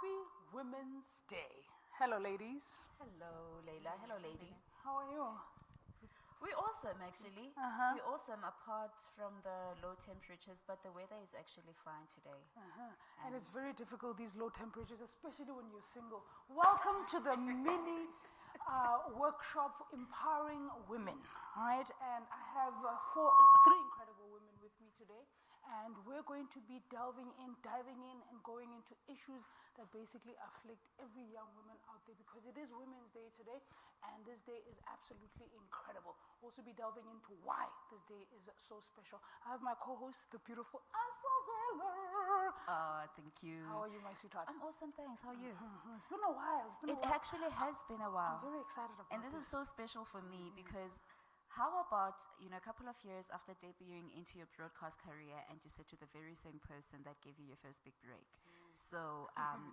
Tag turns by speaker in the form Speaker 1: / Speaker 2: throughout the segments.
Speaker 1: Happy Women's Day. Hello, ladies.
Speaker 2: Hello, Leila. Hello, lady.
Speaker 1: How are you?
Speaker 2: We're awesome, actually.
Speaker 1: Uh-huh.
Speaker 2: We're awesome apart from the low temperatures, but the weather is actually fine today.
Speaker 1: And it's very difficult, these low temperatures, especially when you're single. Welcome to the mini workshop Empowering Women, all right? And I have three incredible women with me today, and we're going to be diving in, and going into issues that basically afflict every young woman out there, because it is Women's Day today, and this day is absolutely incredible. Also be delving into why this day is so special. I have my co-host, the beautiful Asavela.
Speaker 2: Thank you.
Speaker 1: How are you, my sweetheart?
Speaker 2: I'm awesome, thanks. How are you?
Speaker 1: It's been a while.
Speaker 2: It actually has been a while.
Speaker 1: I'm very excited about
Speaker 2: And this is so special for me because how about, a couple of years after debuting into your broadcast career and you sit with the very same person that gave you your first big break? So,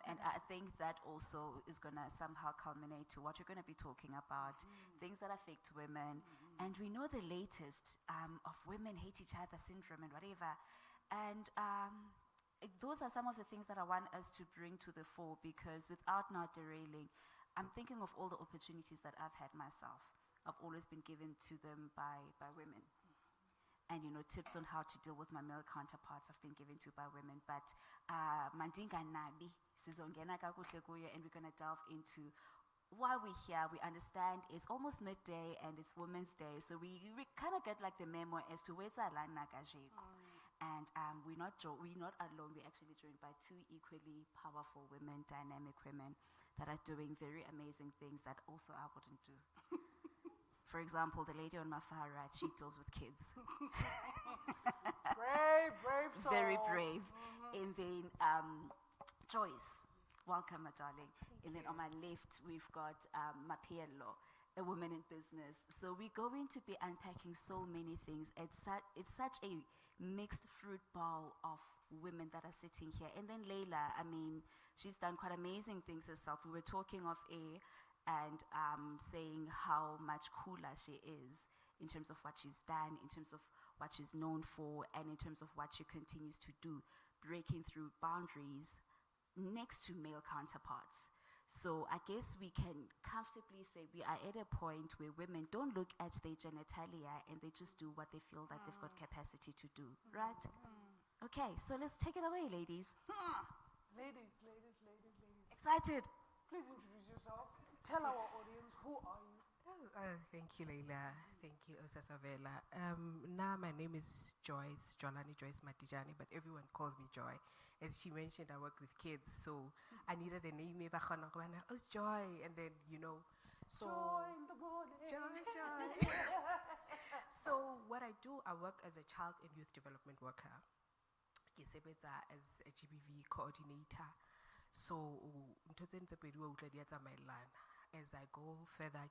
Speaker 2: and I think that also is going to somehow culminate to what you're going to be talking about, things that affect women. And we know the latest of women hate each other syndrome and whatever. And those are some of the things that I want us to bring to the fore, because without not derailing, I'm thinking of all the opportunities that I've had myself. I've always been given to them by women. And, tips on how to deal with my male counterparts have been given to by women. But mandinga nabi, sizongena kakuhle kuyo, and we're going to delve into why we're here. We understand it's almost midday and it's Women's Day, so we kind of get like the memo as to where's our line nakajeko. And we're not alone. We're actually joined by two equally powerful women, dynamic women, that are doing very amazing things that also I wouldn't do. For example, the lady on my far right, she deals with kids.
Speaker 1: Brave soul.
Speaker 2: Very brave. And then Joyce, welcome, my darling. And then on my left, we've got Mapiello, a woman in business. So we're going to be unpacking so many things. It's such a mixed fruit bowl of women that are sitting here. And then Leila, she's done quite amazing things herself. We were talking off air and saying how much cooler she is in terms of what she's done, in terms of what she's known for, and in terms of what she continues to do, breaking through boundaries next to male counterparts. So I guess we can comfortably say we are at a point where women don't look at their genitalia and they just do what they feel that they've got capacity to do, right? Okay, so let's take it away, ladies.
Speaker 1: Ladies.
Speaker 2: Excited?
Speaker 1: Please introduce yourself. Tell our audience, who are you?
Speaker 3: Thank you, Leila. Thank you, Osasavela. Now my name is Joyce, Jolani Joyce Matijani, but everyone calls me Joy. As she mentioned, I work with kids, so I needed a name. Oh, Joy, and then, so
Speaker 1: Joy in the morning.
Speaker 3: Joy. So what I do, I work as a child and youth development worker. As a GBV coordinator. So as I go further,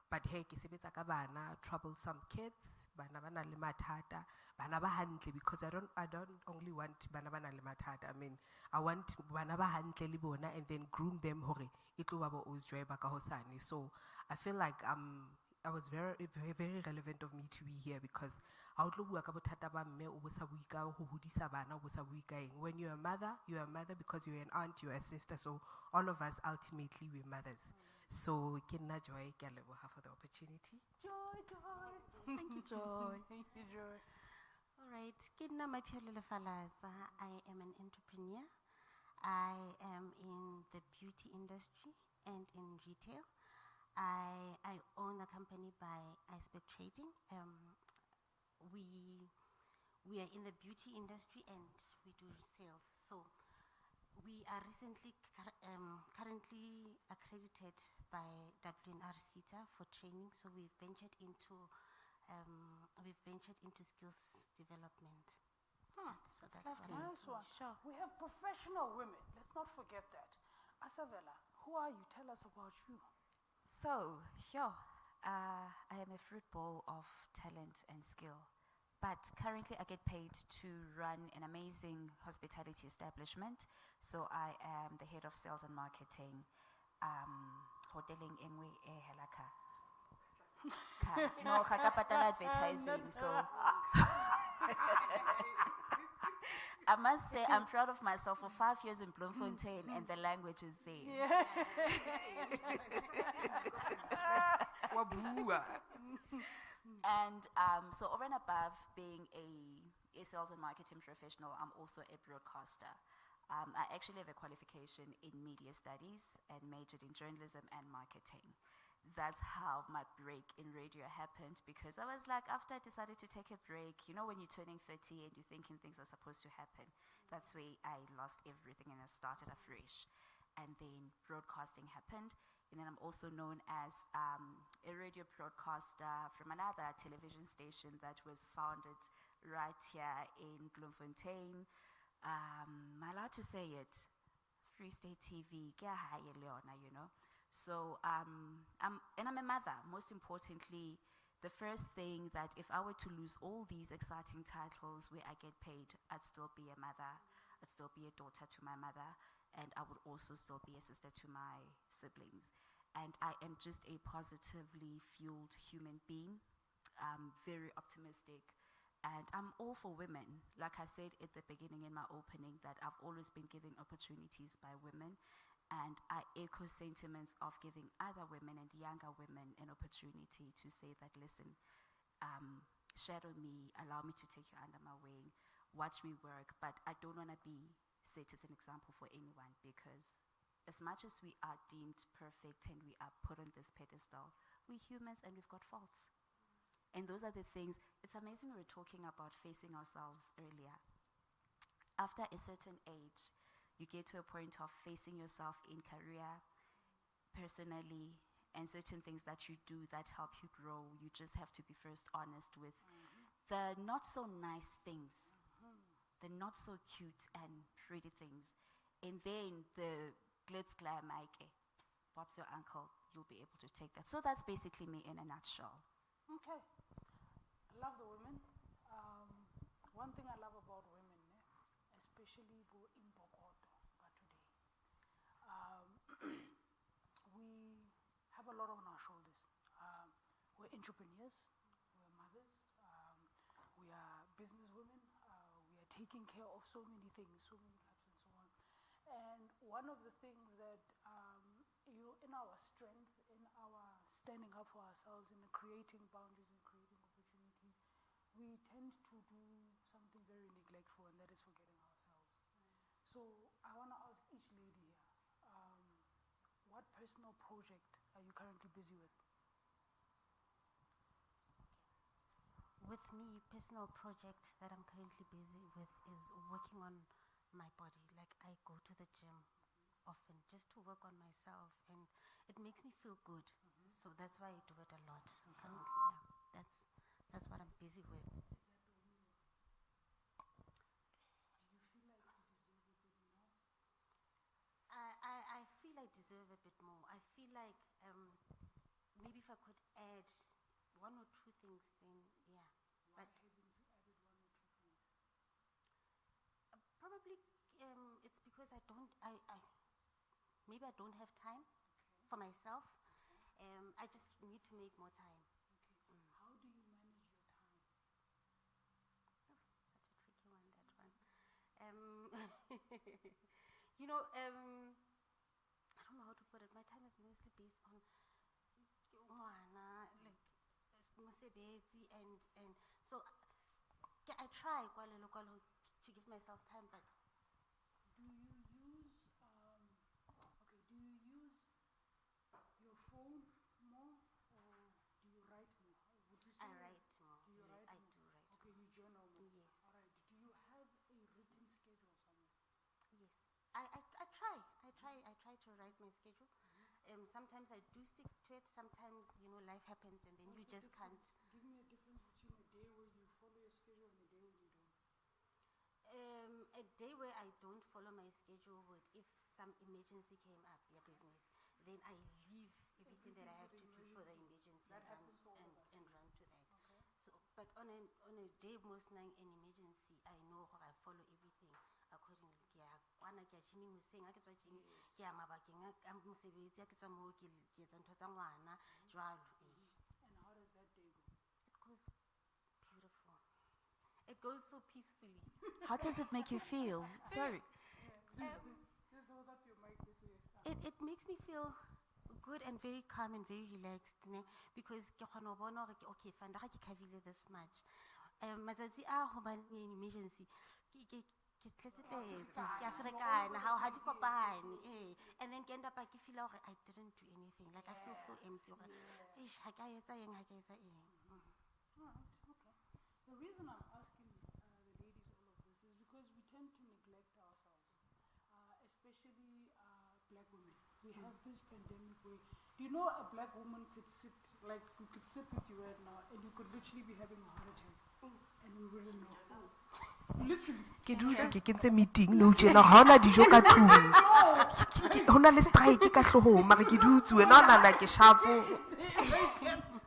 Speaker 3: but hey, troublesome kids, because I don't only want I want and then groom them. So I feel like I was very, very, very relevant of me to be here, because when you're a mother because you're an aunt, you're a sister. So all of us ultimately we're mothers. So Kinna Joy Galebo for the opportunity.
Speaker 1: Joy.
Speaker 2: Thank you, Joy.
Speaker 1: Thank you, Joy.
Speaker 4: All right. Kidna Mapiolele Falaza. I am an entrepreneur. I am in the beauty industry and in retail. I own a company by Iceberg Trading. We are in the beauty industry and we do sales. So we are currently accredited by WNR CETA for training. So we've ventured into skills development. So that's what I
Speaker 1: Nice
Speaker 4: do.
Speaker 1: one.
Speaker 4: Sure.
Speaker 1: We have professional women. Let's not forget that. Asavela, who are you? Tell us about you.
Speaker 2: So, I am a fruit bowl of talent and skill. But currently I get paid to run an amazing hospitality establishment. So I am the head of sales and marketing, hoteling engwe e helaka. No, ga ka patala advertising, so I must say I'm proud of myself for 5 years in Bloemfontein and the language is there.
Speaker 3: Wabua.
Speaker 2: And so over and above being a sales and marketing professional, I'm also a broadcaster. I actually have a qualification in media studies and majored in journalism and marketing. That's how my break in radio happened, because I was like, after I decided to take a break, you know, when you're turning 30 and you're thinking things are supposed to happen, that's where I lost everything and I started afresh. And then broadcasting happened. And then I'm also known as a radio broadcaster from another television station that was founded right here in Bloemfontein. Am I allowed to say it? Free State TV, ke ya hae le yona, you know. So I'm a mother. Most importantly, the first thing that if I were to lose all these exciting titles where I get paid, I'd still be a mother, I'd still be a daughter to my mother, and I would also still be a sister to my siblings. And I am just a positively fueled human being, very optimistic, and I'm all for women. Like I said at the beginning in my opening, that I've always been given opportunities by women, and I echo sentiments of giving other women and younger women an opportunity to say that, listen, shadow me, allow me to take you under my wing, watch me work, but I don't want to be set as an example for anyone, because as much as we are deemed perfect and we are put on this pedestal, we're humans and we've got faults. And those are the things. It's amazing we were talking about facing ourselves earlier. After a certain age, you get to a point of facing yourself in career, personally, and certain things that you do that help you grow. You just have to be first honest with the not so nice things, the not so cute and pretty things. And then the glitz glam, Bob's your uncle, you'll be able to take that. So that's basically me in a nutshell.
Speaker 1: Okay. I love the women. One thing I love about women, especially in Bogoto, but today, we have a lot on our shoulders. We're entrepreneurs, we're mothers, we are business women, we are taking care of so many things, so many cups and so on. And one of the things that, in our strength, in our standing up for ourselves, in creating boundaries and creating opportunities, we tend to do something very neglectful, and that is forgetting ourselves. So I want to ask each lady here, what personal project are you currently busy with?
Speaker 4: With me, personal project that I'm currently busy with is working on my body. Like, I go to the gym often just to work on myself, and it makes me feel good. So that's why I do it a lot currently. Yeah, that's what I'm busy with.
Speaker 1: Do you feel like you deserve a bit more?
Speaker 4: I feel I deserve a bit more. I feel like maybe if I could add one or two things, then yeah.
Speaker 1: Why
Speaker 4: But
Speaker 1: haven't you added one or two things?
Speaker 4: probably it's because maybe I don't have time for myself. I just need to make more time.
Speaker 1: How do you manage your time?
Speaker 4: Such a tricky one, that one. You know, I don't know how to put it. My time is mostly based on like mosebetsi, and so I try to give myself time, but
Speaker 1: Do you use your phone more, or do you write more? Would you say
Speaker 4: I write more.
Speaker 1: Do you
Speaker 4: Yes,
Speaker 1: write
Speaker 4: I
Speaker 1: more?
Speaker 4: do write
Speaker 1: Okay, you journal more.
Speaker 4: Yes.
Speaker 1: All right. Do you have a written schedule somewhere?
Speaker 4: Yes, I try to write my schedule. Sometimes I do stick to it. Sometimes, life happens and then you
Speaker 1: What's the
Speaker 4: just can't.
Speaker 1: difference? Give me a difference between a day where you follow your schedule and a day when you don't.
Speaker 4: A day where I don't follow my schedule would, if some emergency came up, your business, then I leave everything that I have to do for the emergency
Speaker 1: That
Speaker 4: and
Speaker 1: happens to all of us,
Speaker 4: run
Speaker 1: yes.
Speaker 4: to that.
Speaker 1: Okay.
Speaker 4: So, but on a day most nang an emergency, I know how I follow everything accordingly. Ke ya kwana, ke ya gyming hoseng, ha ke tswa gym, ke ya mabakeng a mosebetsi, ha ke tswa moo ke etsa ntho tsa ngwana, jwalo.
Speaker 1: And how does that day go?
Speaker 4: It goes beautiful. It goes so peacefully.
Speaker 2: How does it make you feel? Sorry.
Speaker 1: Just hold up your mic this way.
Speaker 4: It makes me feel good and very calm and very relaxed, ne? Because ke kgona ho bona hore okay, fine, ha ke khavile this much. Matsatsi a ho ba le emergency, ke tletse, ke Afrikaana, ha di kopane, eh. And then ke end up ke feel hore I didn't do anything. Like I feel so empty. Eish, ha ka etsa eng, ha ka etsa eng.
Speaker 1: Okay. The reason I'm asking the ladies all of this is because we tend to neglect ourselves, especially black women. We have this pandemic where, do you know a black woman could sit, like we could sit with you right now and you could literally be having a heart attack and we wouldn't know. Literally.
Speaker 3: Ke dutse ke kentse meeting nou tjena ha hona dijo ka tlung. Hona le strike ka hlohong mara ke dutse wena o nana ke shapo.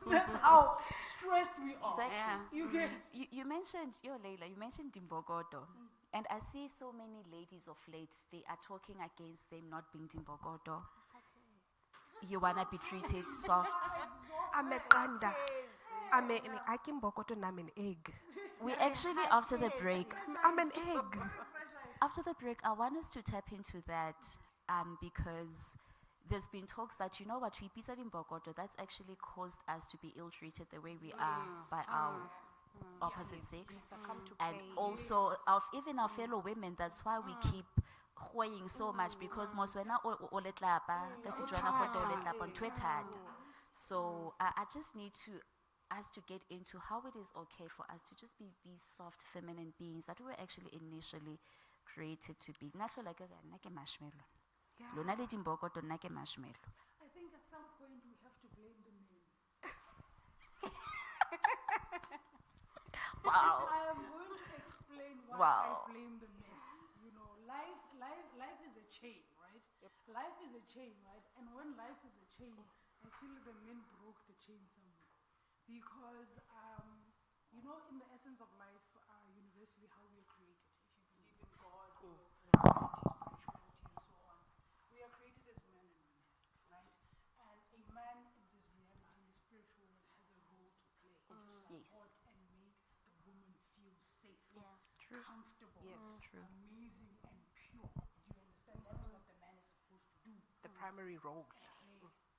Speaker 1: That's how stressed we are.
Speaker 2: Exactly.
Speaker 1: You get
Speaker 2: You mentioned, Leila, you mentioned Dimbogodo. And I see so many ladies of late, they are talking against them not being Dimbogodo. You want to be treated soft.
Speaker 3: I'm a qanda. I can bokoto I'm an egg.
Speaker 2: We actually, after the break,
Speaker 3: I'm an egg.
Speaker 2: after the break, I want us to tap into that because there's been talks that, you know what, we pizza in Bogoto, that's actually caused us to be ill-treated the way we are by our opposite sex. And also, even our fellow women, that's why we keep hoying so much because most when so I just need us to get into how it is okay for us to just be these soft feminine beings that we were actually initially created to be. Nahlo like a marshmallow. Lona le dimbokoto nna ke marshmallow.
Speaker 1: I think at some point we have to blame the men.
Speaker 2: Wow.
Speaker 1: I am going to explain why
Speaker 2: Wow.
Speaker 1: I blame the men. You know, life is a chain, right? Life is a chain, right? And when life is a chain, I feel the men broke the chain somewhere. Because, you know, in the essence of life, universally how we are created, if you believe in God or spirituality and so on, we are created as man and woman, right? And a man in this reality, in the spiritual world, has a role to play to support and make the woman feel safe, comfortable, amazing and pure. Do you understand? That's what the man is supposed to do.
Speaker 3: The primary role.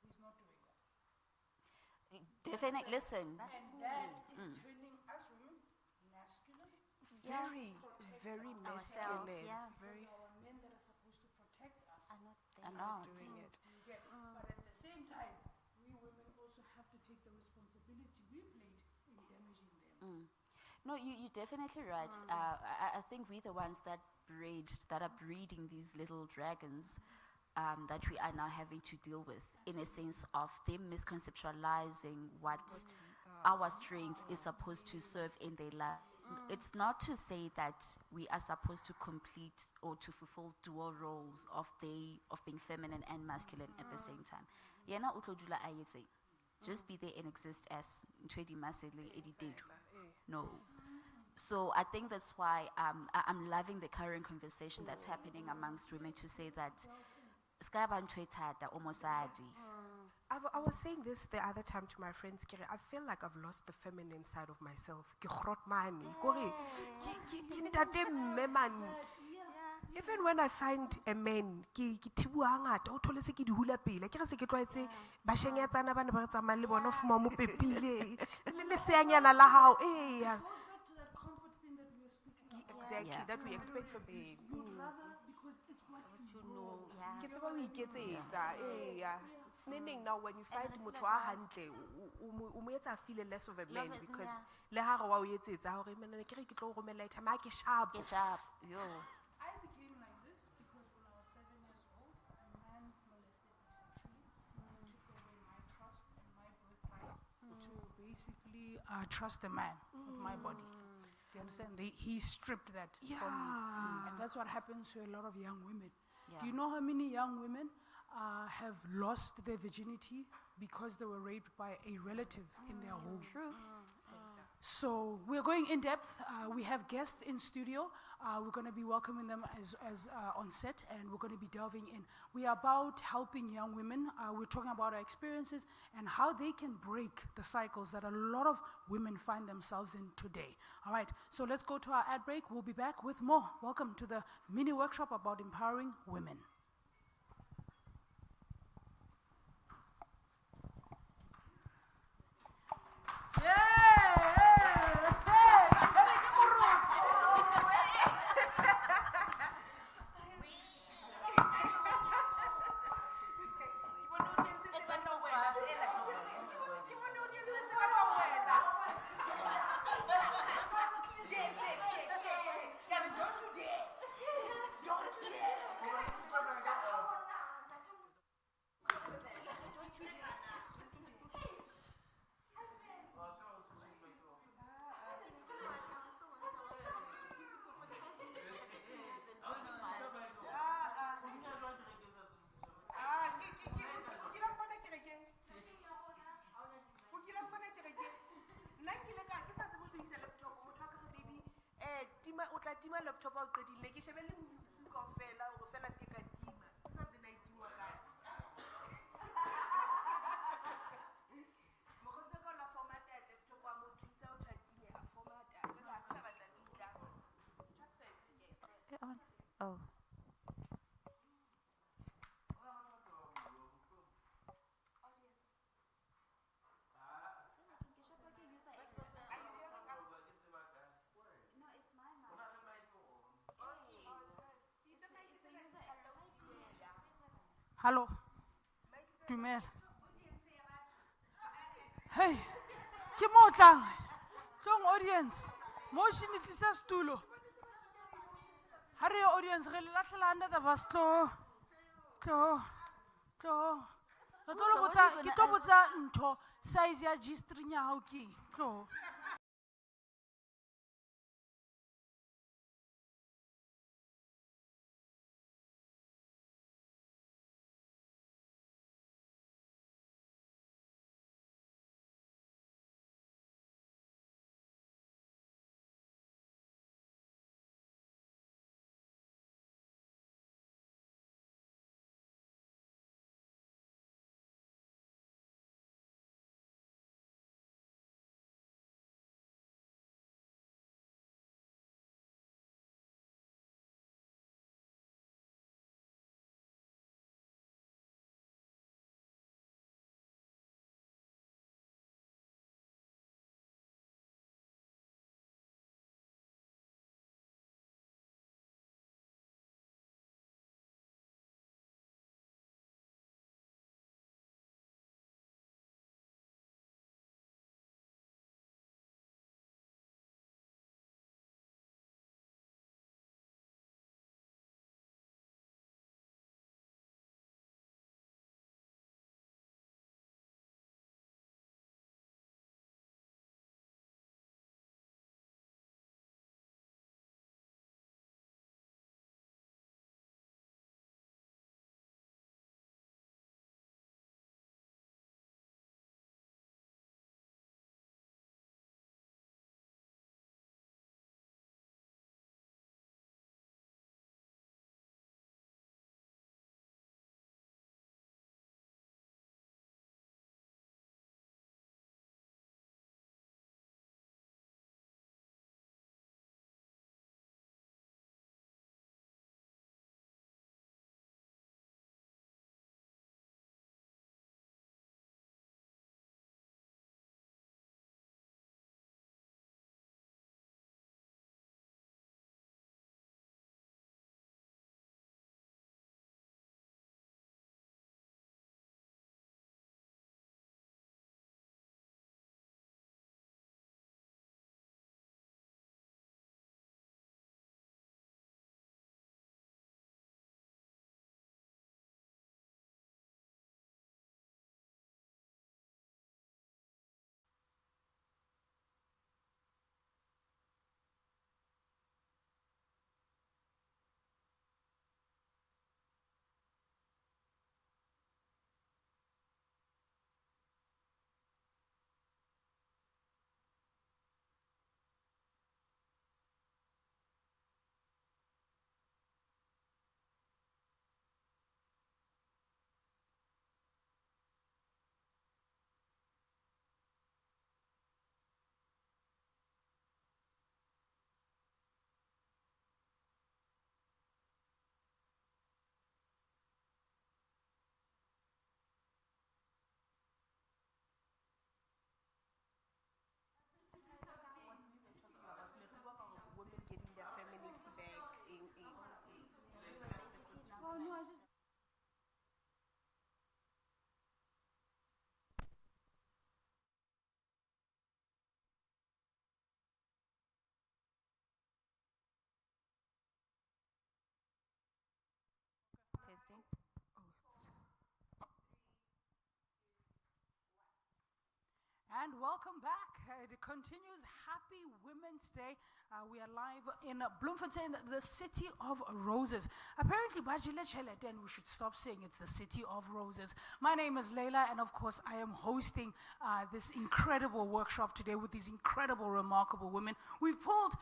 Speaker 1: He's not doing that.
Speaker 2: Definitely, listen.
Speaker 1: And that is turning us women masculine.
Speaker 3: Very, very
Speaker 4: Ourselves,
Speaker 3: masculine.
Speaker 4: yeah.
Speaker 3: Very
Speaker 1: Our men that are supposed to protect us
Speaker 4: I'm not
Speaker 2: I'm
Speaker 4: there.
Speaker 2: not.
Speaker 3: doing it.
Speaker 1: you get. But at the same time, we women also have to take the responsibility we played in damaging them.
Speaker 2: No, you're definitely right. I think we're the ones that are breeding these little dragons that we are now having to deal with, in a sense of them misconceptualizing what our strength is supposed to serve in their life. It's not to say that we are supposed to complete or to fulfill dual roles of being feminine and masculine at the same time. Yena o tlo dula a etse. Just be there and exist as Ntwedi Masele Edidedu. No. So I think that's why I'm loving the current conversation that's happening amongst women to say that Skaba ntho e thata o mosadi.
Speaker 3: I was saying this the other time to my friends, Kere, I feel like I've lost the feminine side of myself. Ke grot mane, kore, ke ntate mme man. Even when I find a man, ke thibua hangata, o thole se ke di hula pele. Ke re se ke tlwaetse bashenyatsana ba ne ba re tsamaya le bona o fumana mo pepile. Le seanyana la hao, eh.
Speaker 1: Goes back to that comfort thing that we were speaking about.
Speaker 3: Exactly, that we expect from him.
Speaker 1: You'd rather, because it's what you know.
Speaker 4: Yeah.
Speaker 3: Ke tseba o iketsetsa, eh. Sneneng now when you find motho a hantle, o mo etsa feel less of a man
Speaker 4: Love it,
Speaker 3: because
Speaker 4: yeah.
Speaker 3: le ha re wa o etsetsa hore mana ke re ke tlo romela item ha ke sharp.
Speaker 2: Get sharp. Yo.
Speaker 1: I became like this because when I was 7 years old, a man molested me sexually. He took away my trust and my birthright to basically trust a man with my body. Do you understand? He stripped that from me. And that's what happens to a lot of young women.
Speaker 2: Yeah.
Speaker 1: Do you know how many young women have lost their virginity because they were raped by a relative in their home?
Speaker 2: True.
Speaker 1: So we're going in depth. We have guests in studio. We're going to be welcoming them as on set, and we're going to be delving in. We are about helping young women. We're talking about our experiences and how they can break the cycles that a lot of women find themselves in today. All right, so let's go to our ad break. We'll be back with more. Welcome to the mini workshop about empowering women.
Speaker 3: Tima laptop ao qedile ke shebelle movie kaofela hore fela se ke ka tima ke sa tsena e tima kae mokgotsi ka la format ya laptop wa mo thusa o thatile a formata le ha ke sa batla dita
Speaker 2: Oh.
Speaker 1: Hello. Dumela. Hey, ke mo tlang. Tlong audience. Motion it is a stulo. Hurry audience, re le lahlela under the bus. Tlo. Re tlo lo botsa, ke tlo botsa ntho size ya G-string ya hao ke. Tlo. And welcome back. It continues. Happy Women's Day. We are live in Bloemfontein, the city of roses. Apparently, Bajile Cheleten, we should stop saying it's the city of roses. My name is Leila, and of course, I am hosting this incredible workshop today with these incredible, remarkable women. We've pulled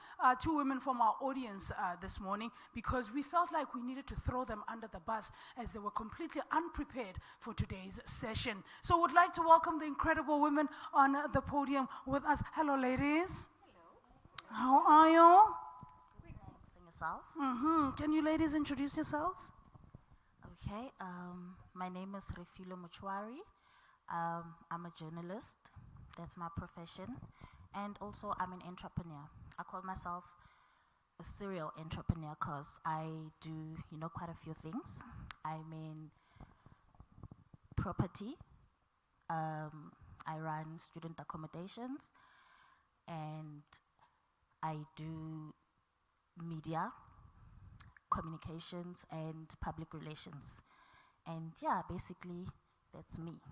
Speaker 1: two women from our audience this morning because we felt like we needed to throw them under the bus as they were completely unprepared for today's session. So, would like to welcome the incredible women on the podium with us. Hello, ladies. How are you?
Speaker 5: Thanks. And yourself?
Speaker 1: Can you ladies introduce yourselves?
Speaker 5: Okay. My name is Refilo Mochwari. I'm a journalist. That's my profession. And also, I'm an entrepreneur. I call myself a serial entrepreneur because I do, quite a few things. I'm in property. I run student accommodations. And I do media, communications, and public relations. And yeah, basically, that's me.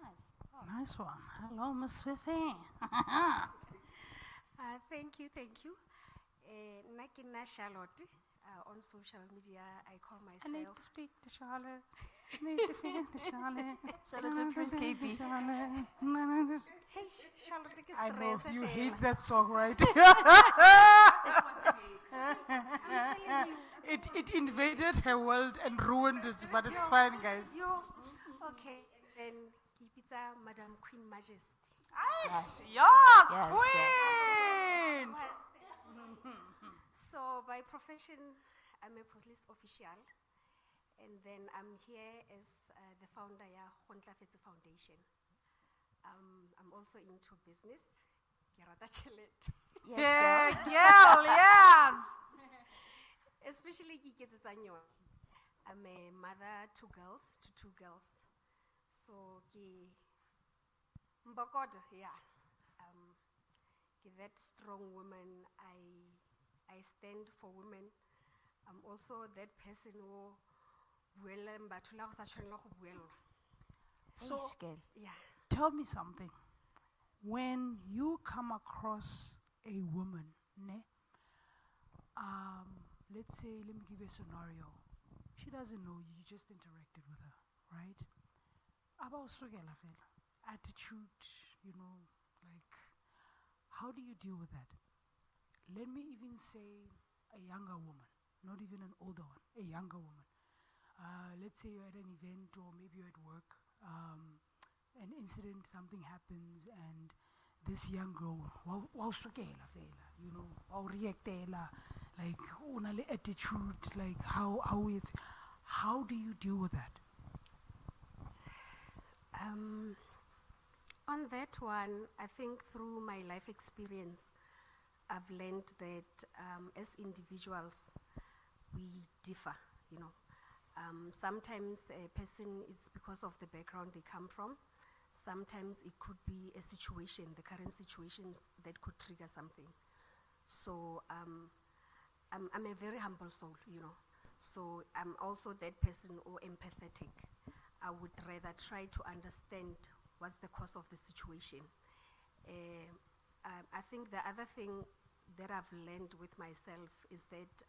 Speaker 1: Nice. Nice one. Hello, Miss Fifi.
Speaker 6: Thank you. Nakina Charlotte. On social media, I call
Speaker 1: I need
Speaker 6: myself.
Speaker 1: to speak to Charlotte. I need to speak to Charlotte.
Speaker 2: Charlotte, Prince KB.
Speaker 1: Charlotte.
Speaker 6: Hey, Charlotte,
Speaker 1: I know, you hate that song, right?
Speaker 6: I'm telling you.
Speaker 1: It invaded her world and ruined it, but it's fine, guys.
Speaker 6: Okay, and then pizza, Madam Queen Majesty.
Speaker 1: Yes,
Speaker 2: Yes,
Speaker 1: queen!
Speaker 6: So by profession, I'm a police official, and then I'm here as the founder of Khontlafetse Foundation. I'm also into business. Gerata Chelet.
Speaker 1: Yeah, girl, yes!
Speaker 6: Especially Kiketsanyo. I'm a mother to two girls. So ki Mbokodo, yeah. That strong woman, I stand for women. I'm also that person who
Speaker 1: So,
Speaker 6: yeah.
Speaker 1: tell me something. When you come across a woman, let's say, let me give you a scenario. She doesn't know you, you just interacted with her, right? About attitude, like, how do you deal with that? Let me even say a younger woman, not even an older one, a younger woman. Let's say you're at an event or maybe you're at work, an incident, something happens, and this young girl, reactela, like, unale attitude, like, how do you deal with that?
Speaker 6: On that one, I think through my life experience, I've learned that as individuals, we differ, Sometimes a person is because of the background they come from. Sometimes it could be a situation, the current situations that could trigger something. So I'm a very humble soul, So I'm also that person or empathetic. I would rather try to understand what's the cause of the situation. I think the other thing that I've learned with myself is that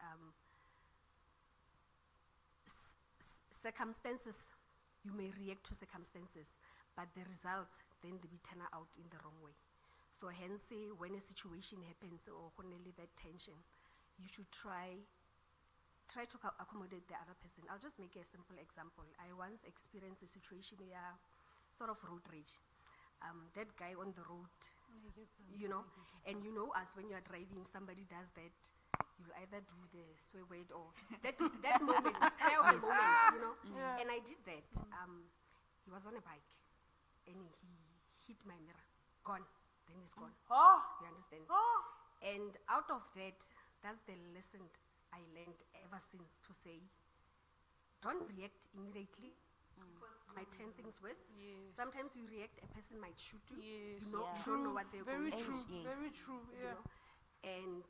Speaker 6: circumstances, you may react to circumstances, but the results then they turn out in the wrong way. So hence, when a situation happens or only that tension, you should try to accommodate the other person. I'll just make a simple example. I once experienced a situation where sort of road rage. That guy on the road, and as when you are driving, somebody does that, you'll either do the swear word or that moment, stare of the moment,
Speaker 1: Yeah.
Speaker 6: And I did that. He was on a bike, and he hit my mirror, gone, then he's gone.
Speaker 1: Oh,
Speaker 6: You understand?
Speaker 1: oh.
Speaker 6: And out of that, that's the lesson I learned ever since, to say, don't react immediately because you might turn things worse.
Speaker 1: Yes.
Speaker 6: Sometimes you react, a person might shoot you.
Speaker 1: Yes.
Speaker 6: You
Speaker 2: Yeah.
Speaker 6: don't know what they're
Speaker 1: Very
Speaker 6: going
Speaker 1: true,
Speaker 6: through.
Speaker 2: Yes.
Speaker 1: very true,
Speaker 6: you
Speaker 1: yeah.
Speaker 6: know. And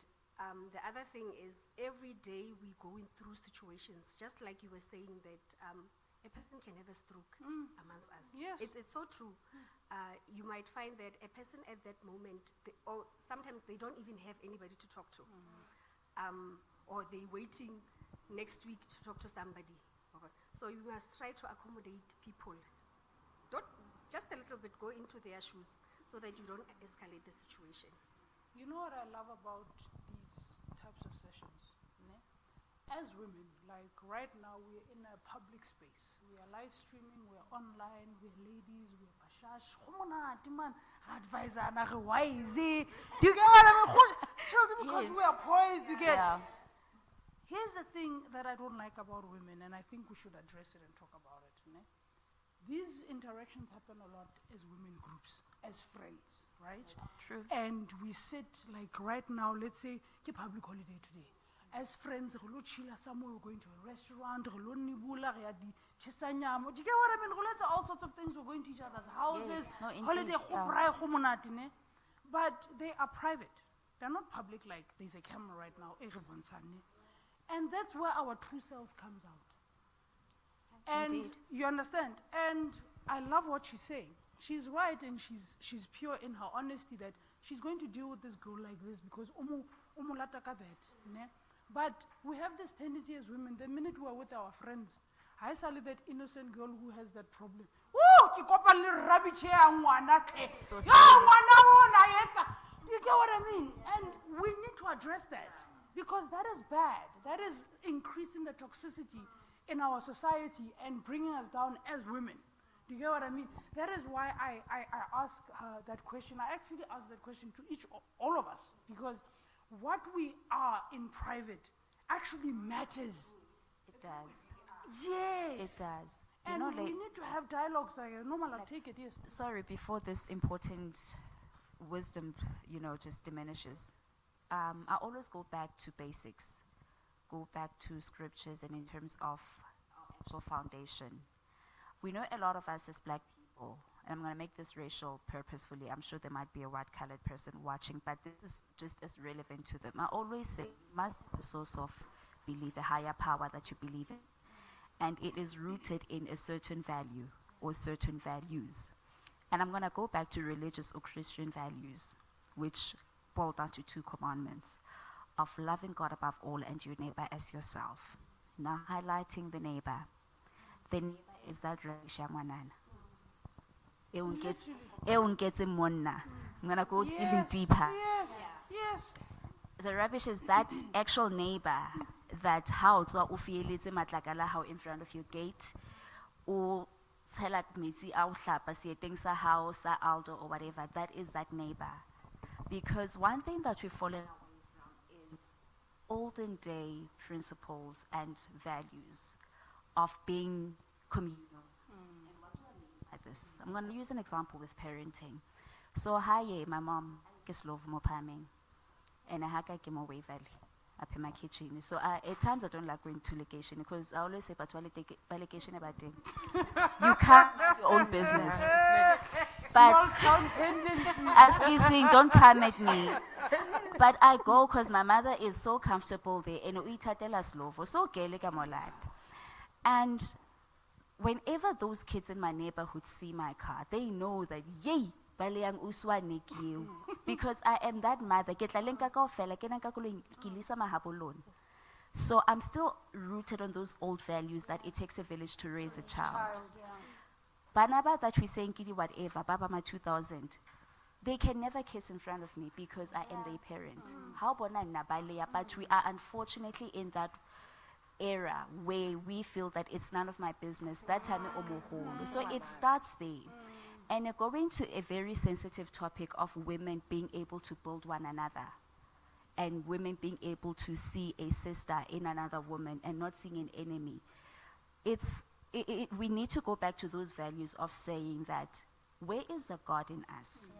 Speaker 6: the other thing is, every day we going through situations, just like you were saying that a person can have a stroke amongst us.
Speaker 1: Yes.
Speaker 6: It's so true. You might find that a person at that moment, or sometimes they don't even have anybody to talk to. Or they're waiting next week to talk to somebody. Okay. So you must try to accommodate people. Don't, just a little bit, go into their shoes so that you don't escalate the situation.
Speaker 1: You know what I love about these types of sessions? Ne? As women, like right now, we're in a public space. We are live streaming, we're online, we're ladies, we're pashash. Advisor, why is it? Do you get what I mean? Children, because
Speaker 2: Yes.
Speaker 1: we are poised to get.
Speaker 2: Yeah.
Speaker 1: Here's the thing that I don't like about women, and I think we should address it and talk about it. Ne? These interactions happen a lot as women groups, as friends, right?
Speaker 2: True.
Speaker 1: And we sit like right now, let's say, ke public holiday today. As friends, re lo chilla somewhere, we're going to a restaurant, re lo nibula, re ya di chisa nyama. Do you get what I mean? Re lo etsa all sorts of things, we're going to each other's houses.
Speaker 2: Yes, no, indeed,
Speaker 1: Holiday, go
Speaker 2: yeah.
Speaker 1: braai, go monate, ne? But they are private. They're not public like there's a camera right now. E re bontshang, ne? And that's where our true selves comes out. And
Speaker 2: Indeed.
Speaker 1: you understand? And I love what she's saying. She's right, and she's pure in her honesty that she's going to deal with this girl like this because umu lataka that. Ne? But we have this tendency as women, the minute we're with our friends, I saw that innocent girl who has that problem. Woo! Ke kopa le rubbish ya ngwana ke.
Speaker 2: So
Speaker 1: Ya
Speaker 2: sad.
Speaker 1: ngwana ona etsa. You get what I mean? And we need to address that because that is bad. That is increasing the toxicity in our society and bringing us down as women. Do you get what I mean? That is why I ask her that question. I actually asked that question to all of us because what we are in private actually matters.
Speaker 2: It does.
Speaker 1: Yes.
Speaker 2: It does. You
Speaker 1: And
Speaker 2: know,
Speaker 1: we need to have dialogues like normal. I'll take it, yes.
Speaker 2: sorry, before this important wisdom, just diminishes, I always go back to basics, go back to scriptures, and in terms of our actual foundation. We know a lot of us as black people, and I'm going to make this racial purposefully. I'm sure there might be a white-colored person watching, but this is just as relevant to them. I always say, you must have a source of belief, a higher power that you believe in, and it is rooted in a certain value or certain values. And I'm going to go back to religious or Christian values, which boil down to 2 commandments of loving God above all and your neighbor as yourself. Now, highlighting the neighbor. The neighbor is that rubbish yangwanana. I'm going to go even deeper.
Speaker 1: Yes, yes.
Speaker 2: The rubbish is that actual neighbor that how tswa o fieletse matlakala how in front of your gate o tshela metsi a o hlapa seeteng sa hao sa Aldo or whatever. That is that neighbor. Because one thing that we've fallen away from is olden day principles and values of being communal. And what do I mean by this? I'm going to use an example with parenting. So hi, my mom is love mo paming. And I have to more valley up in my kitchen. So at times I don't like going to location because I always say, but location about it. You can't mind your own business. But
Speaker 1: Small town tendency.
Speaker 2: as kissing, don't come at me. But I go because my mother is so comfortable there. And we tell us love. So and whenever those kids in my neighborhood see my car, they know that yay. Because I am that mother. So I'm still rooted on those old values that it takes a village to raise a child. Banaba that we saying kidi whatever, Baba my 2000, they can never kiss in front of me because I am their parent. How bona nabalea? But we are unfortunately in that era where we feel that it's none of my business. That time so it starts there. And going to a very sensitive topic of women being able to build one another and women being able to see a sister in another woman and not seeing an enemy. We need to go back to those values of saying that where is the God in us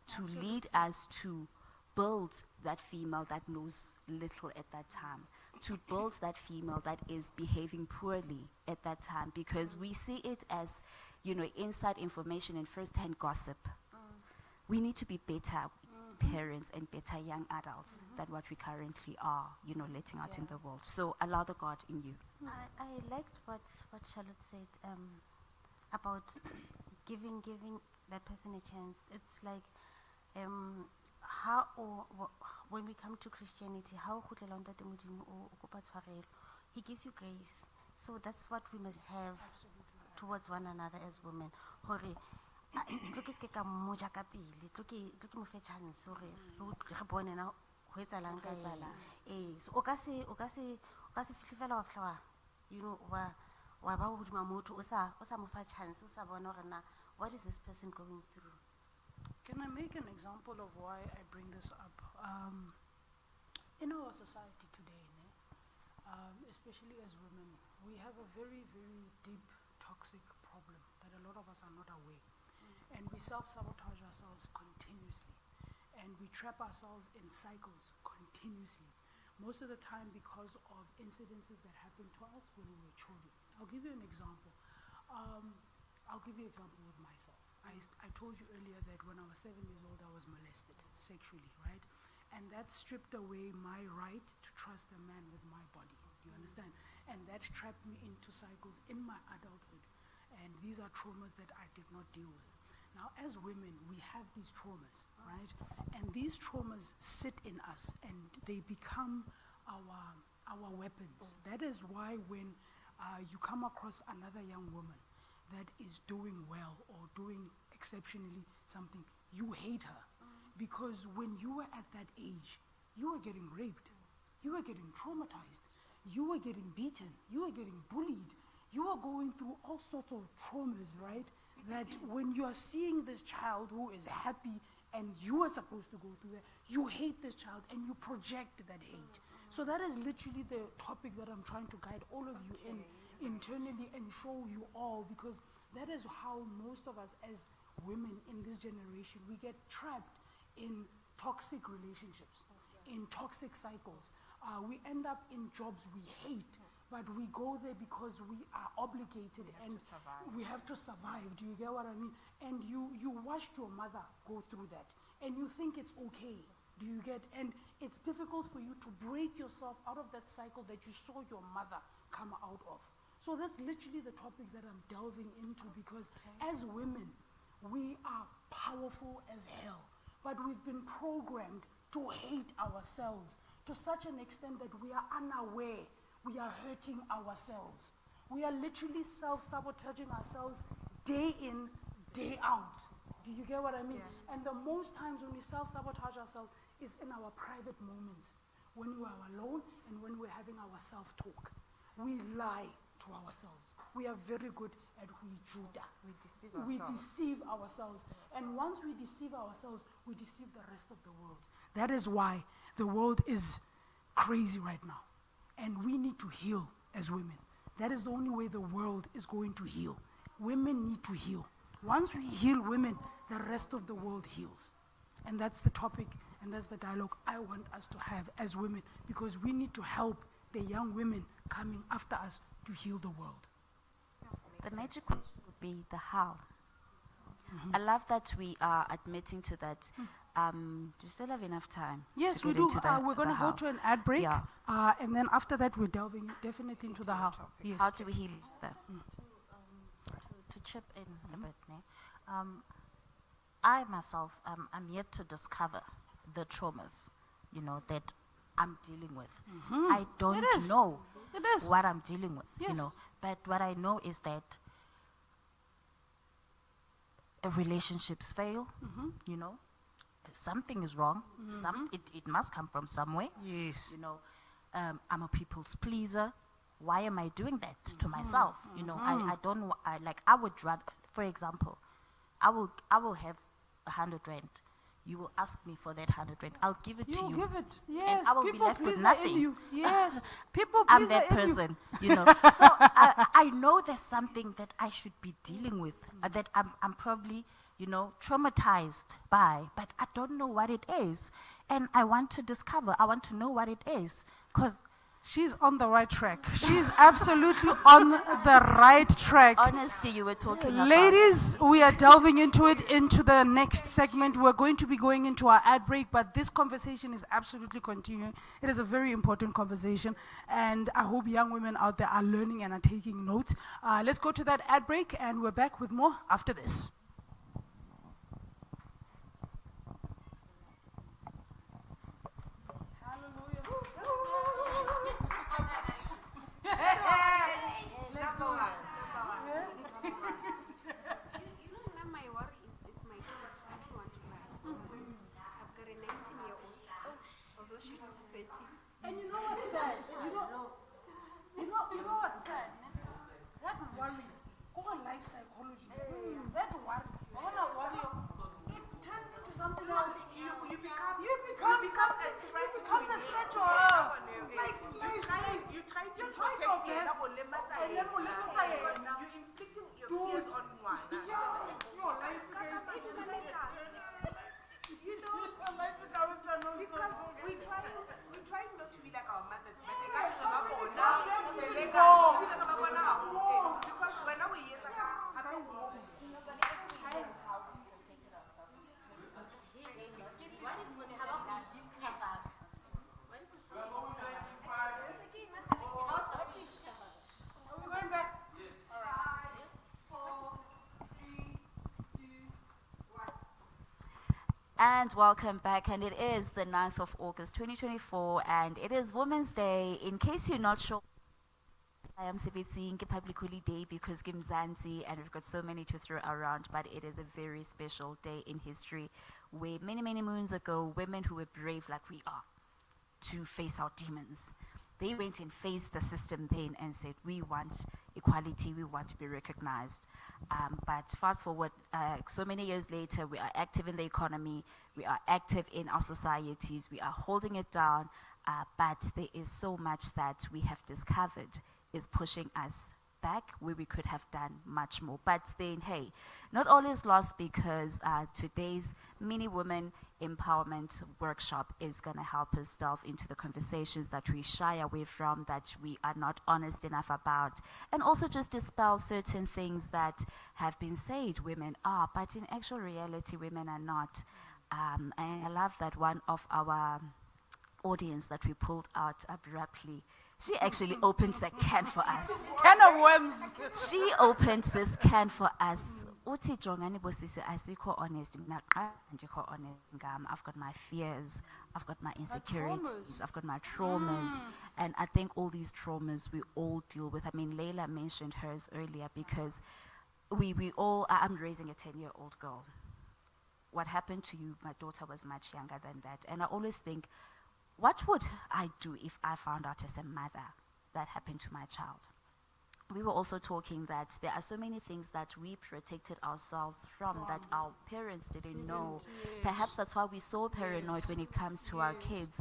Speaker 2: to lead us to build that female that knows little at that time, to build that female that is behaving poorly at that time, because we see it as, inside information and first-hand gossip. We need to be better. parents and better young adults than what we currently are, letting out in the world. So allow the God in you.
Speaker 4: I liked what Charlotte said about giving that person a chance. It's like when we come to Christianity, how he gives you grace. So that's what we must have towards one another as women. Hore, tlo ke ske ka mo ja ka pele, tlo ke mo fe chance hore re bone na ho etsalang ka ena. So o ka se fihle fela wa fihla wa ba hodima motho o sa mo fa chance, o sa bona hore na what is this person going through.
Speaker 1: Can I make an example of why I bring this up? In our society today, especially as women, we have a very, very deep toxic problem that a lot of us are not aware. And we self-sabotage ourselves continuously. And we trap ourselves in cycles continuously. Most of the time because of incidences that happened to us when we were children. I'll give you an example. I'll give you an example with myself. I told you earlier that when I was 7 years old, I was molested sexually, right? And that stripped away my right to trust a man with my body. Do you understand? And that trapped me into cycles in my adulthood. And these are traumas that I did not deal with. Now, as women, we have these traumas, right? And these traumas sit in us and they become our weapons. That is why when you come across another young woman that is doing well or doing exceptionally something, you hate her. Because when you were at that age, you were getting raped, you were getting traumatized, you were getting beaten, you were getting bullied, you were going through all sorts of traumas, right? That when you are seeing this child who is happy and you are supposed to go through that, you hate this child and you project that hate. So that is literally the topic that I'm trying to guide all of you in internally and show you all, because that is how most of us as women in this generation, we get trapped in toxic relationships, in toxic cycles. We end up in jobs we hate, but we go there because we are obligated and we have to survive. Do you get what I mean? And you watched your mother go through that and you think it's okay. Do you get? And it's difficult for you to break yourself out of that cycle that you saw your mother come out of. So that's literally the topic that I'm delving into, because as women, we are powerful as hell, but we've been programmed to hate ourselves to such an extent that we are unaware we are hurting ourselves. We are literally self-sabotaging ourselves day in, day out. Do you get what I mean? Yeah. And the most times when we self-sabotage ourselves is in our private moments, when we are alone and when we're having our self-talk. We lie to ourselves. We are very good at Judah.
Speaker 3: We deceive ourselves.
Speaker 1: We deceive ourselves. And once we deceive ourselves, we deceive the rest of the world. That is why the world is crazy right now. And we need to heal as women. That is the only way the world is going to heal. Women need to heal. Once we heal women, the rest of the world heals. And that's the topic and that's the dialogue I want us to have as women, because we need to help the young women coming after us to heal the world.
Speaker 2: The magic question would be the how. I love that we are admitting to that. Do we still have enough time?
Speaker 1: Yes,
Speaker 2: to
Speaker 1: we
Speaker 2: get
Speaker 1: do.
Speaker 2: into
Speaker 1: We're going to go to an ad break.
Speaker 2: Yeah.
Speaker 1: And then after that, we're delving definitely into the how. Yes.
Speaker 2: How do we heal that?
Speaker 5: To chip in a bit, I myself, I'm yet to discover the traumas, that I'm dealing with. I don't know what I'm dealing with,
Speaker 1: Yes.
Speaker 5: But what I know is that relationships fail, something is wrong. It must come from somewhere.
Speaker 1: Yes.
Speaker 5: I'm a people's pleaser. Why am I doing that to myself? I don't. I would rather, for example, I will have 100 rand. You will ask me for that 100 rand. I'll give it to you.
Speaker 1: You give it. Yes.
Speaker 5: I will be
Speaker 1: people
Speaker 5: left with
Speaker 1: pleaser
Speaker 5: nothing.
Speaker 1: in you. Yes. People
Speaker 5: I'm
Speaker 1: pleaser
Speaker 5: that
Speaker 1: in you.
Speaker 5: person, So I know there's something that I should be dealing with, that I'm probably, traumatized by, but I don't know what it is. And I want to discover, I want to know what it is. Because
Speaker 1: She's on the right track. She's absolutely on the right track.
Speaker 2: Honesty, you were talking about.
Speaker 1: Ladies, we are delving into it into the next segment. We're going to be going into our ad break, but this conversation is absolutely continuing. It is a very important conversation, and I hope young women out there are learning and are taking notes. Let's go to that ad break, and we're back with more after this.
Speaker 6: You know, now my worry it's my kids. I don't want to lie. I've got a 19-year-old, although she looks 30.
Speaker 1: And you know what's sad? You know what's sad? That worry, over life psychology, that worry, it turns into something else. You become the threat to her.
Speaker 3: You try to
Speaker 1: you try
Speaker 3: protect
Speaker 1: your
Speaker 3: yena,
Speaker 1: best.
Speaker 3: o lematsa
Speaker 1: And then
Speaker 3: yena.
Speaker 1: o lematsa yena.
Speaker 3: You inflicting your fears on one.
Speaker 1: Your life is very
Speaker 3: You know, because we try not to be like our mothers, but they can't because when we eat
Speaker 1: Are we going back? Yes. All right. 5, 4, 3, 2, 1.
Speaker 2: And welcome back, and it is the 9th of August 2024, and it is Women's Day. In case you're not sure, I am seeing a public holiday because Gimzansi, and we've got so many to throw around, but it is a very special day in history where many, many moons ago, women who were brave like we are to face our demons, they went and faced the system then and said, we want equality, we want to be recognized. But fast forward, so many years later, we are active in the economy, we are active in our societies, we are holding it down, but there is so much that we have discovered is pushing us back where we could have done much more. But then, hey, not all is lost because today's Mini Women Empowerment Workshop is going to help us delve into the conversations that we shy away from, that we are not honest enough about, and also just dispel certain things that have been said women are, but in actual reality, women are not. And I love that one of our audience that we pulled out abruptly, she actually opened the can for us.
Speaker 1: Can of worms.
Speaker 2: She opened this can for us. Uthi jongani bosisi asikho honest. Mina andikho honest ngam. I've got my fears, I've got my insecurities, I've got my traumas, and I think all these traumas we all deal with. I mean, Layla mentioned hers earlier because we all. I'm raising a 10-year-old girl. What happened to you? My daughter was much younger than that, and I always think, what would I do if I found out as a mother that happened to my child? We were also talking that there are so many things that we protected ourselves from that our parents didn't know. Perhaps that's why we're so paranoid when it comes to our kids.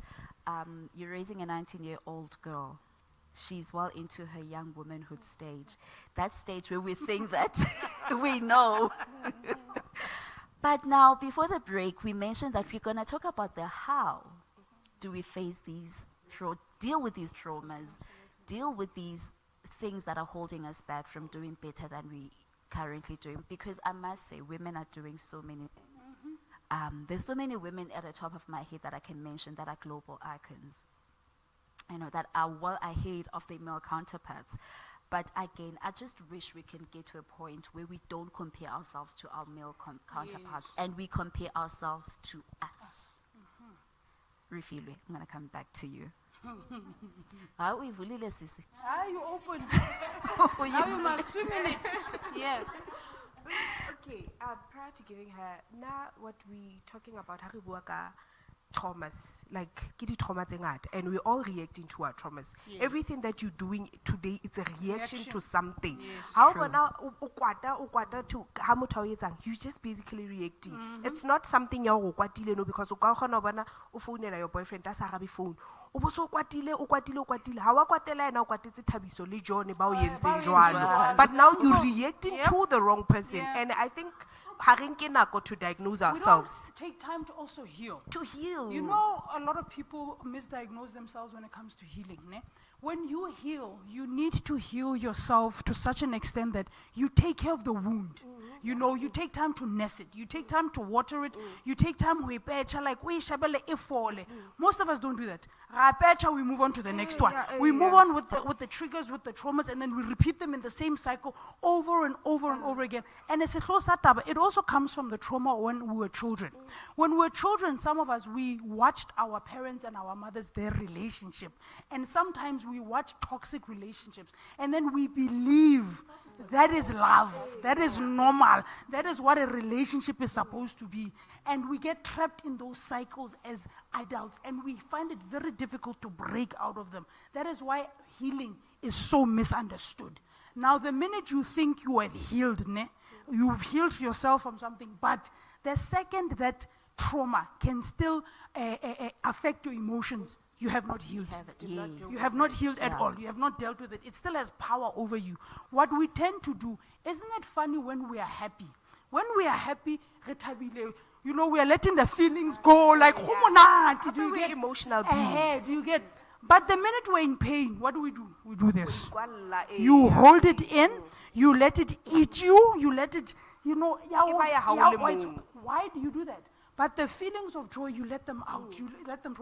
Speaker 2: You're raising a 19-year-old girl. She's well into her young womanhood stage. That stage where we think that we know. But now, before the break, we mentioned that we're going to talk about the how. Do we face these, deal with these traumas, deal with these things that are holding us back from doing better than we currently doing? Because I must say, women are doing so many things. There's so many women at the top of my head that I can mention that are global icons, that are well ahead of their male counterparts. But again, I just wish we can get to a point where we don't compare ourselves to our male counterparts and we compare ourselves to us. Refilwe, I'm going to come back to you. How we vulile sisi?
Speaker 1: You opened. Now you must swim in it. Yes.
Speaker 3: Okay, prior to giving her, now what we talking about, ha re bua ka traumas, like ke di trauma tse ngata, and we're all reacting to our traumas.
Speaker 1: Yes.
Speaker 3: Everything that you're doing today, it's a reaction to something.
Speaker 1: Yes.
Speaker 3: How bona o kwata to ha motho a o etsang, you just basically reacting. It's not something ya go kwatile no, because o ka gona bona o founela your boyfriend a sa arabe phone. O bo so kwatile ha wa kwatela ena o kwatetse Thabiso le John ba o yentseng jwalo. But now you're reacting to the wrong person,
Speaker 1: Yeah.
Speaker 3: and I think ha re nke nako to diagnose
Speaker 1: We don't
Speaker 3: ourselves.
Speaker 1: take time to also heal.
Speaker 3: To heal.
Speaker 1: You know, a lot of people misdiagnose themselves when it comes to healing. Ne? When you heal, you need to heal yourself to such an extent that you take care of the wound. You know, you take time to nurse it. You take time to water it. You take time to pecha like we shabele ifole. Most of us don't do that. Ra pecha, we move on to the next one. We move on with the triggers, with the traumas, and then we repeat them in the same cycle over and over and over again. And it's a taba. It also comes from the trauma when we were children. When we were children, some of us, we watched our parents and our mothers, their relationship. And sometimes we watch toxic relationships. And then we believe that is love. That is normal. That is what a relationship is supposed to be. And we get trapped in those cycles as adults. And we find it very difficult to break out of them. That is why healing is so misunderstood. Now, the minute you think you have healed, you've healed yourself from something. But the second that trauma can still affect your emotions, you have not healed. You have not healed at all. You have not dealt with it. It still has power over you. What we tend to do, isn't it funny when we are happy? When we are happy, you know, we are letting the feelings go like, do you get
Speaker 3: emotional
Speaker 1: ahead? Do you get? But the minute we're in pain, what do? We do this.
Speaker 3: You
Speaker 1: You hold it in. You let it eat you. You let it, you know. Why do you do that? But the feelings of joy, you let them out. You let them.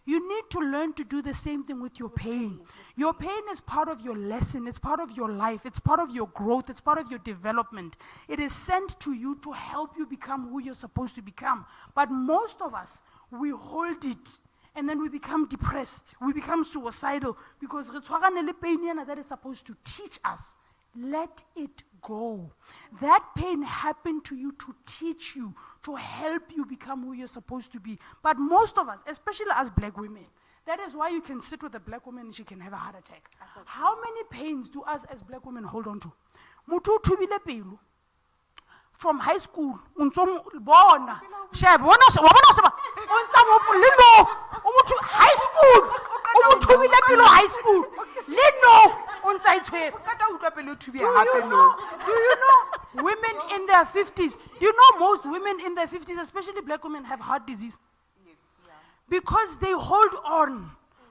Speaker 1: You need to learn to do the same thing with your pain. Your pain is part of your lesson. It's part of your life. It's part of your growth. It's part of your development. It is sent to you to help you become who you're supposed to become. But most of us, we hold it. And then we become depressed. We become suicidal. Because that is supposed to teach us. Let it go. That pain happened to you to teach you, to help you become who you're supposed to be. But most of us, especially as black women, that is why you can sit with a black woman and she can have a heart attack. How many pains do us as black women hold on to? Mutu thubile pelo. From high school, bona. Shab, high school. High school. Lino. Do you know women in their 50s? Do you know most women in their 50s, especially black women, have heart disease? Yes. Because they hold on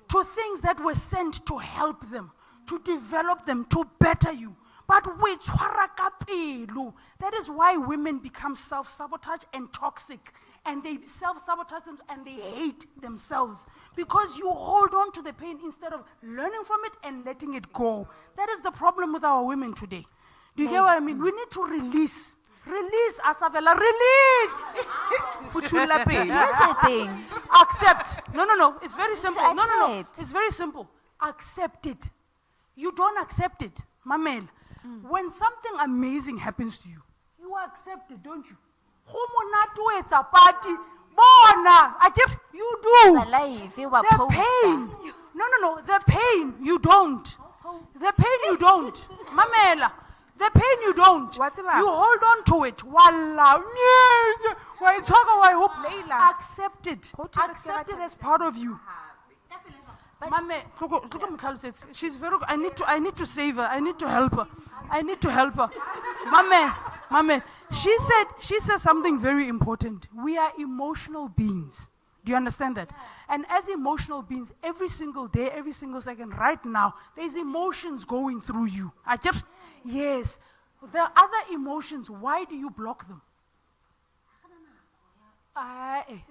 Speaker 1: to things that were sent to help them, to develop them, to better you. But that is why women become self-sabotage and toxic. And they self-sabotage them and they hate themselves. Because you hold on to the pain instead of learning from it and letting it go. That is the problem with our women today. Do you get what I mean? We need to release. Release, Asavela, release!
Speaker 2: Here's the thing.
Speaker 1: Accept. No. It's very simple. No.
Speaker 2: accept.
Speaker 1: It's very simple. Accept it. You don't accept it, Mamel. When something amazing happens to you, you accept it, don't you? It's a party. You do. The pain. No. The pain, you don't. The pain, you don't. Mamela. The pain, you don't. You hold on to it. Accept it. Accept it as part of you. Mame, look at Mikhail says, she's very good. I need to save her. I need to help her. Mame, she said something very important. We are emotional beings. Do you understand that? And as emotional beings, every single day, every single second, right now, there's emotions going through you. Yes. The other emotions, why do you block them?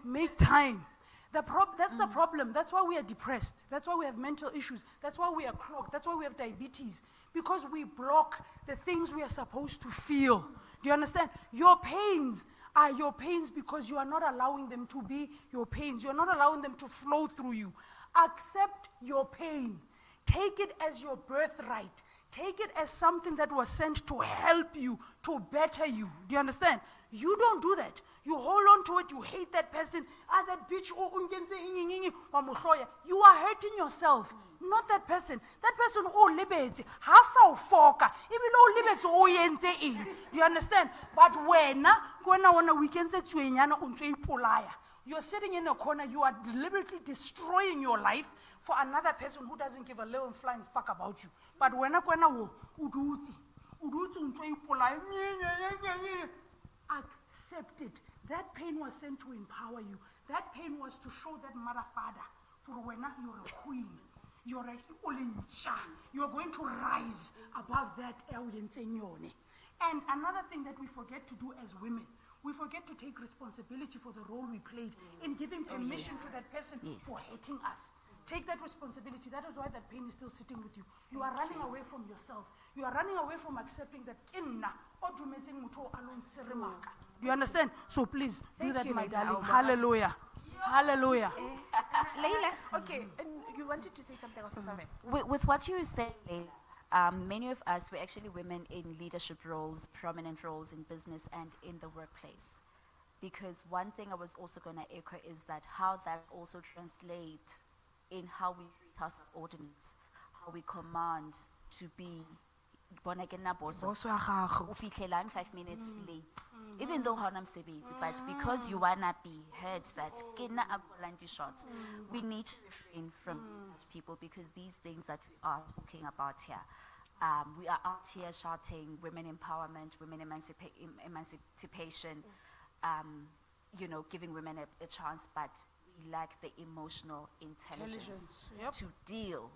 Speaker 1: Make time. That's the problem. That's why we are depressed. That's why we have mental issues. That's why we are clogged. That's why we have diabetes. Because we block the things we are supposed to feel. Do you understand? Your pains are your pains because you are not allowing them to be your pains. You are not allowing them to flow through you. Accept your pain. Take it as your birthright. Take it as something that was sent to help you, to better you. Do you understand? You don't do that. You hold on to it. You hate that person. That bitch. You are hurting yourself, not that person. That person, libeti. Hasa ufoka. Do you understand? But when weekends you're sitting in a corner, you are deliberately destroying your life for another person who doesn't give a little flying fuck about you. But when Accept it. That pain was sent to empower you. That pain was to show that mother father, for when you're a queen, you're a ulincha, you're going to rise above that. And another thing that we forget to do as women, we forget to take responsibility for the role we played in giving permission to that person for hating us. Take that responsibility. That is why that pain is still sitting with you. You are running away from yourself. You are running away from accepting that kinna odumetseng motho o alone seremaka. Do you understand? So please do
Speaker 3: Thank
Speaker 1: that,
Speaker 3: you,
Speaker 1: my
Speaker 3: Lady
Speaker 1: darling.
Speaker 3: Alma.
Speaker 1: Hallelujah. Hallelujah.
Speaker 6: Leila,
Speaker 3: Okay, and you wanted to say something, Osasave?
Speaker 2: With what you were saying, Leila, many of us were actually women in leadership roles, prominent roles in business and in the workplace. Because one thing I was also going to echo is that how that also translates in how we treat our subordinates, how we command to be bona ke nna boss,
Speaker 3: Boss wa gago.
Speaker 2: o fitlhelang 5 minutes late, even though ha ona mosebetsi, but because you wanna be heard that ke nna a callang di shots, we need to refrain from such people, because these things that we are talking about here, we are out here shouting women empowerment, women emancipation, you know, giving women a chance, but we lack the emotional intelligence
Speaker 1: Yep.
Speaker 2: to deal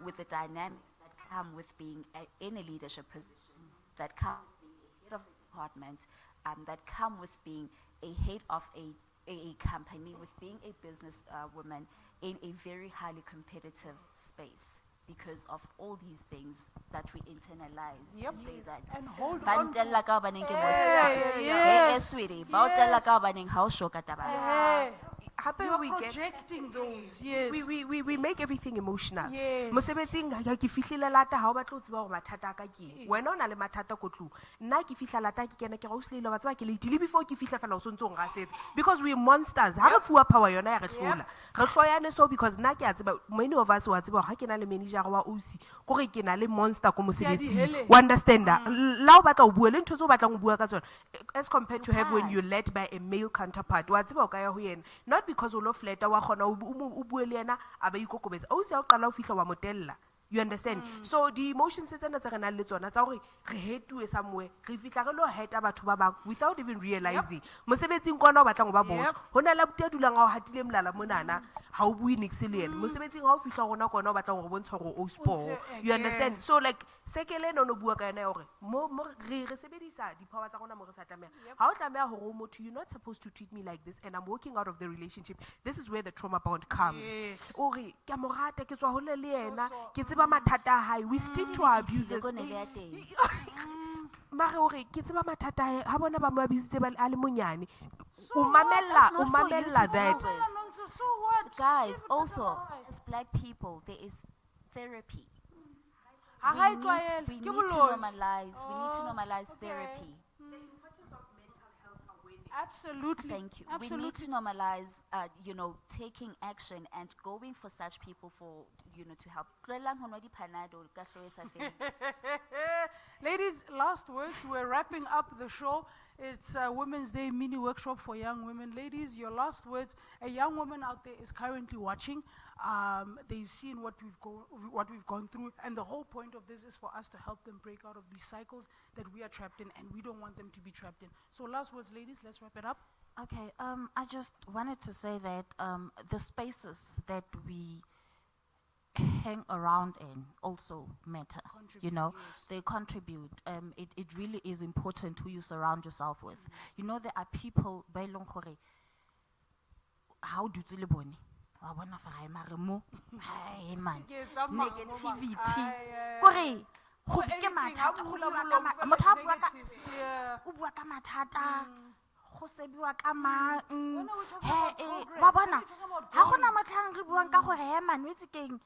Speaker 2: with the dynamics that come with being in a leadership position, that come with being a head of a department, that come with being a head of a company, with being a business woman in a very highly competitive space, because of all these things that we internalize
Speaker 1: Yep.
Speaker 2: to say that.
Speaker 1: And hold
Speaker 2: Ba
Speaker 1: on to-
Speaker 2: ntella ka hobaneng ke boss.
Speaker 1: Hey,
Speaker 2: Hey,
Speaker 1: yes.
Speaker 2: sweetie, ba o tella ka hobaneng ha o sure ka taba.
Speaker 1: Hey,
Speaker 3: Happy
Speaker 1: you are
Speaker 3: we get.
Speaker 1: projecting those. Yes.
Speaker 3: We make everything emotional.
Speaker 1: Yes.
Speaker 3: Mosebetsing ha ke fihlile lata ha o batla o tseba hore mathata a ka ke eng. Wena o na le mathata ko tlung. Nna ke fihla lata ke kena ke re o slile wa tseba ke late le before ke fihla fela o sontse o ngasetsa, because we monsters. Ha re fuwa power yona ya re hlola. Re hloyane so because nna ke a tseba many of us wa tseba ha ke na le manager wa OC ko re ke na le monster ko mosebetsing.
Speaker 1: hele.
Speaker 3: O understand that? La o batla o bua le ntho tse o batlang o bua ka tsona, as compared to have when
Speaker 2: can't.
Speaker 3: you're led by a male counterpart. Wa tseba o ka ya ho yena, not because o lo fleta wa khona o bue le yena a ba ikokobetsa o se o qala o fihla wa motella. You understand? So the emotions tsena tse re nang le tsona tsa hore re hetuwe somewhere, re fihla re lo heta batho ba bang without even realizing. Mosebetsing kwana o batlang o ba boss,
Speaker 1: Yep.
Speaker 3: hona la buti a dulang a o hatile molala monana, ha o bue niks le yena. Mosebetsing ha o fihla rona kwana o batlang hore bontsha hore o spoil. You understand?
Speaker 1: again.
Speaker 3: So like sekele no bua ka yena hore mo re sebedisa di power tsa rona mo re sa tlameha. Ha o tlameha hore o motho, you're not supposed to treat me like this and I'm walking out of the relationship. This is where the trauma bond comes.
Speaker 1: Yes.
Speaker 3: Ore ke a mo rata ke tswa hole le yena,
Speaker 1: so,
Speaker 3: ke tseba mathata a hae. We stick to our abuses.
Speaker 2: ko ne le ya teng.
Speaker 3: Mare ore ke tseba mathata a hae, ha bona ba mo abusitse ba a le monyane. O
Speaker 1: what?
Speaker 3: mamella
Speaker 2: That's not for you to
Speaker 3: that.
Speaker 2: deal with.
Speaker 1: So what?
Speaker 2: Guys,
Speaker 1: Give it
Speaker 2: also,
Speaker 1: another
Speaker 2: as black people, there is therapy.
Speaker 1: Ha
Speaker 2: We
Speaker 1: ra e
Speaker 2: need,
Speaker 1: tlwaela,
Speaker 2: we
Speaker 1: ke
Speaker 2: need to
Speaker 1: boloi.
Speaker 2: normalize
Speaker 1: okay.
Speaker 2: therapy.
Speaker 1: Absolutely.
Speaker 2: Thank you.
Speaker 1: Absolutely.
Speaker 2: We need to normalize, you know, taking action and going for such people for, you know, to help. Tlohelang ho nwa di-Panadol, ka hloho e sa feleng.
Speaker 1: Ladies, last words. We're wrapping up the show. It's a Women's Day mini workshop for young women. Ladies, your last words. A young woman out there is currently watching. They've seen what we've gone through, and the whole point of this is for us to help them break out of these cycles that we are trapped in, and we don't want them to be trapped in. So, last words, ladies. Let's wrap it up.
Speaker 5: Okay, I just wanted to say that the spaces that we hang around in also matter. You know, they contribute. It really is important who you surround yourself with. You know, there are people ba e leng gore ha o dutse le bone wa bona fa ga e mare mo hai man
Speaker 1: Ke tsa mama,
Speaker 5: negativity
Speaker 1: mama.
Speaker 5: kore go
Speaker 1: For
Speaker 5: ke
Speaker 1: anything,
Speaker 5: mathata
Speaker 1: ha
Speaker 5: go
Speaker 1: bua
Speaker 5: bua
Speaker 1: molomo
Speaker 5: ka
Speaker 1: fela
Speaker 5: motho a
Speaker 1: is
Speaker 5: bua ka
Speaker 1: negative. Yeah.
Speaker 5: o bua ka mathata go sebiwa ka mang
Speaker 1: When are we talking
Speaker 5: he
Speaker 1: about progress?
Speaker 5: wa
Speaker 1: When
Speaker 5: bona
Speaker 1: are we talking about
Speaker 5: ha gona
Speaker 1: goals?
Speaker 5: motlhang re buang ka gore he man o itse keng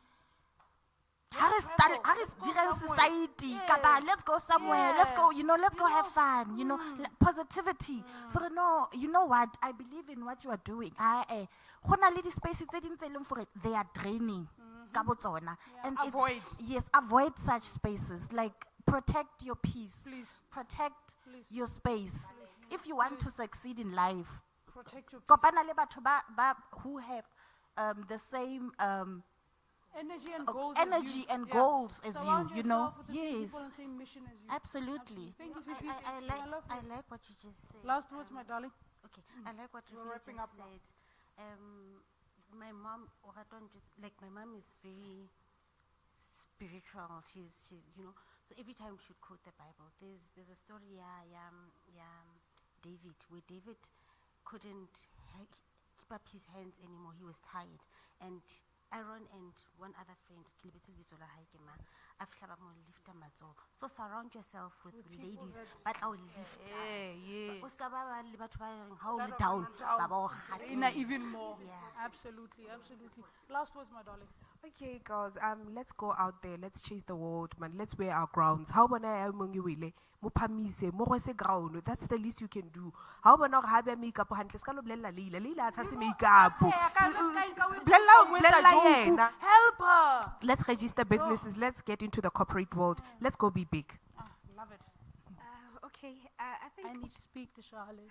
Speaker 5: ha re
Speaker 1: travel.
Speaker 5: ha re
Speaker 1: Let's go
Speaker 5: direng
Speaker 1: somewhere.
Speaker 5: society
Speaker 1: Yeah.
Speaker 5: kapa let's go somewhere let's
Speaker 1: Yeah.
Speaker 5: go let's
Speaker 1: You
Speaker 5: go have
Speaker 1: know,
Speaker 5: fun positivity for no you know what I believe in what you are doing go na le di-space tse ding tse e leng gore they are draining ka botsona and it's-
Speaker 1: Avoid.
Speaker 5: yes avoid such spaces like protect your peace
Speaker 1: Please.
Speaker 5: protect
Speaker 1: Please.
Speaker 5: your space if you want to succeed in life
Speaker 1: Protect your peace.
Speaker 5: kopana le batho ba who have the same
Speaker 1: Energy and
Speaker 5: Oh,
Speaker 1: goals as
Speaker 5: energy
Speaker 1: you.
Speaker 5: and
Speaker 1: Yeah.
Speaker 5: goals as
Speaker 1: Surround
Speaker 5: you know.
Speaker 1: yourself with the same people
Speaker 5: Yes.
Speaker 1: and same mission as you.
Speaker 5: Absolutely.
Speaker 1: Thank you, Fifi.
Speaker 4: I
Speaker 1: love
Speaker 4: I
Speaker 1: this.
Speaker 4: like what you just said.
Speaker 1: Last words, my darling.
Speaker 4: Okay, I like what
Speaker 1: We're
Speaker 4: Refila
Speaker 1: wrapping
Speaker 4: just
Speaker 1: up now.
Speaker 4: said. My mom, Oraton, just like my mom is very spiritual. She's so every time she would quote the Bible. There's a story, David, where David couldn't keep up his hands anymore. He was tired, and Aaron and one other friend, so surround yourself with
Speaker 1: people
Speaker 4: ladies,
Speaker 1: that-
Speaker 4: but I'll lift up.
Speaker 1: Yes.
Speaker 4: O ska ba ba le batho ba reng ha o le
Speaker 1: That
Speaker 4: down,
Speaker 1: are
Speaker 4: ba ba o
Speaker 1: Inner
Speaker 4: gatelela.
Speaker 1: even more.
Speaker 4: Yeah.
Speaker 1: Absolutely. Last words, my darling.
Speaker 3: Okay, girls, let's go out there. Let's chase the world, man. Let's wear our crowns. How bona ya mong wile? Mo phamise, mo rwese crown. That's the least you can do. How bona ha ba makeup hantle ska lo blella Leila. Leila a tshase makeup. Blella yena.
Speaker 1: Help her.
Speaker 3: Let's register businesses. Let's get into the corporate world. Let's go be big.
Speaker 1: Love it.
Speaker 6: Okay, I think
Speaker 1: I need to speak to Charlotte.